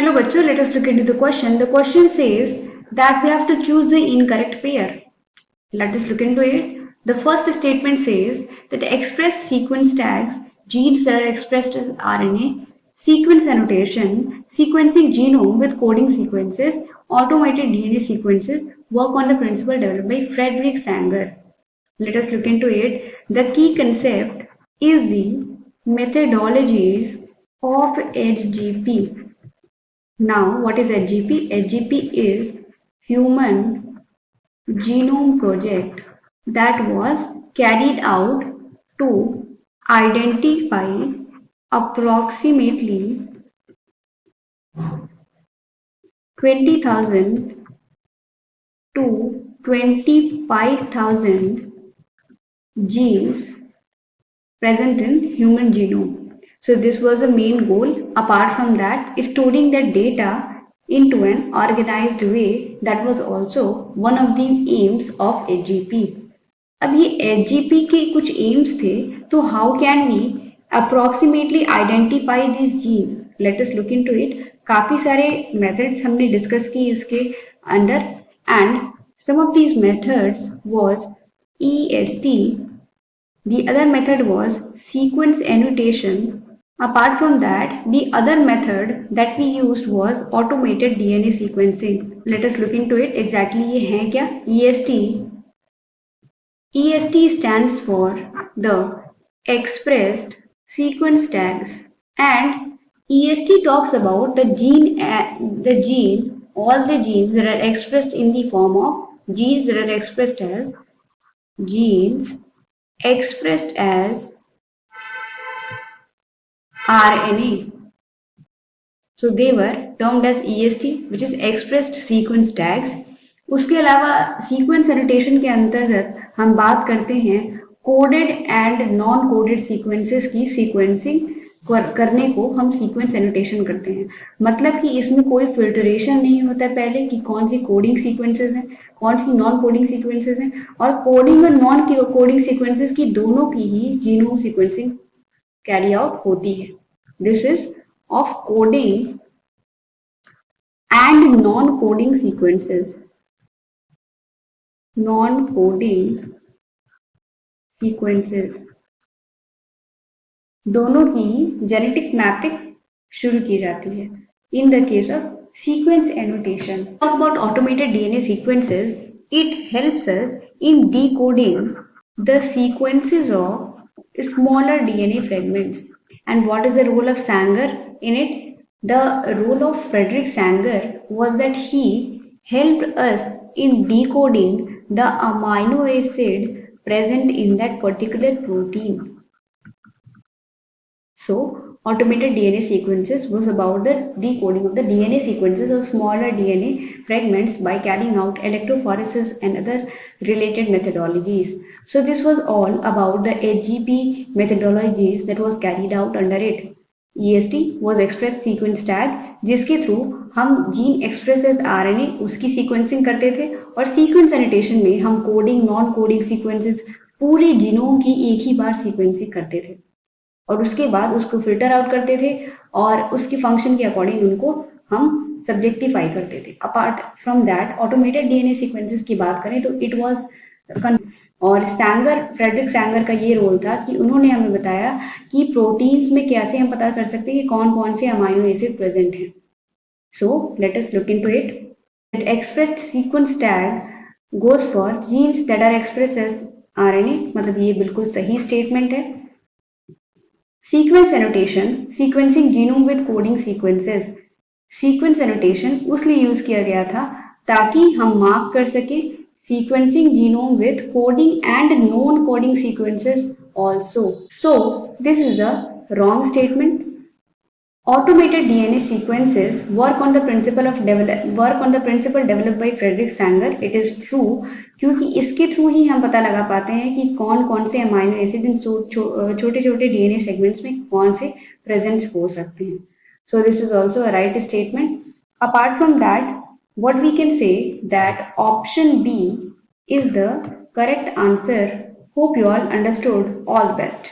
Hello bachcho, let us look into the question. The question says that we have to choose the incorrect pair. Let us look into it. The first statement says that express sequence tags, genes that are expressed as RNA, sequence annotation, sequencing genome with coding sequences, automated DNA sequences work on the principle developed by Frederick Sanger. Let us look into it. The key concept is the methodologies of HGP. Now, what is HGP? HGP is Human Genome Project that was carried out to identify approximately 20,000 to 25,000 genes present in human genome. So this was the main goal. Apart from that, storing the data into an organized way, that was also one of the aims of HGP. अब ये HGP के कुछ aims थे, तो how can we approximately identify these genes? Let us look into it. काफी सारे methods हमने discuss की इसके अंदर, and some of these methods was EST. The other method was sequence annotation. Apart from that, the other method that we used was automated DNA sequencing. Let us look into it. Exactly ये है क्या? EST. EST stands for the expressed sequence tags, and EST talks about the gene, all the genes that are expressed in the form of genes that are expressed as genes expressed as RNA. So they were termed as EST, which is expressed sequence tags. उसके अलावा sequence annotation के अंतर्गत हम बात करते हैं coded and non coded sequences की sequencing करने को हम सीक्वेंस एनोटेशन करते हैं. मतलब कि इसमें कोई फिल्टरेशन नहीं होता पहले कि कौन सी कोडिंग सीक्वेंसेस हैं, कौन सी नॉन कोडिंग सीक्वेंसेस हैं, और कोडिंग और नॉन कोडिंग सीक्वेंसेस की दोनों की ही जीनोम सीक्वेंसिंग कैरी आउट होती है. This is of coding and non coding sequences. Non coding sequences दोनों की जेनेटिक मैपिंग शुरू की जाती है. In the case of sequence annotation. Talk about automated DNA sequences. It helps us in decoding the sequences of smaller DNA fragments. And what is the role of Sanger in it? The role of Frederick Sanger was that he helped us in decoding the amino acid present in that particular protein. So, automated DNA sequences was about the decoding of the DNA sequences of smaller DNA fragments by carrying out electrophoresis and other related methodologies. So, this was all about the HGP methodologies that was carried out under it. EST was express sequence tag, जिसके through हम gene express as RNA उसकी sequencing करते थे, और sequence annotation में हम coding non coding sequences पूरे genome की एक ही बार सीक्वेंसिंग करते थे और उसके बाद उसको फिल्टर आउट करते थे और उसके फंक्शन के अकॉर्डिंग उनको हम सब्जेक्टिफाई करते थे. Apart from that, automated DNA sequences की बात करें तो इट वाज, और फ्रेडरिक सैंगर का ये रोल था कि उन्होंने हमें बताया कि प्रोटीन्स में कैसे हम पता कर सकते हैं कि कौन कौन से अमाइनो एसिड प्रेजेंट हैं. So let us look into it. Expressed sequence tag goes for genes that are express as RNA. मतलब ये बिल्कुल सही स्टेटमेंट है. Sequence annotation, sequencing genome with coding sequences. Sequence annotation उसलिए यूज किया गया था ताकि हम मार्क कर सके sequencing genome with coding and non-coding sequences also. So this is the wrong statement. Automated DNA sequences work on the principle developed by Frederick Sanger. It is true क्योंकि इसके थ्रू ही हम पता लगा पाते हैं कि कौन कौन से अमाइनो एसिड इन छोटे छोटे DNA सेगमेंट्स में कौन से प्रेजेंट हो सकते हैं. So this is also a right statement. Apart from that, what we can say that option B is the correct answer. Hope you all understood. All the best.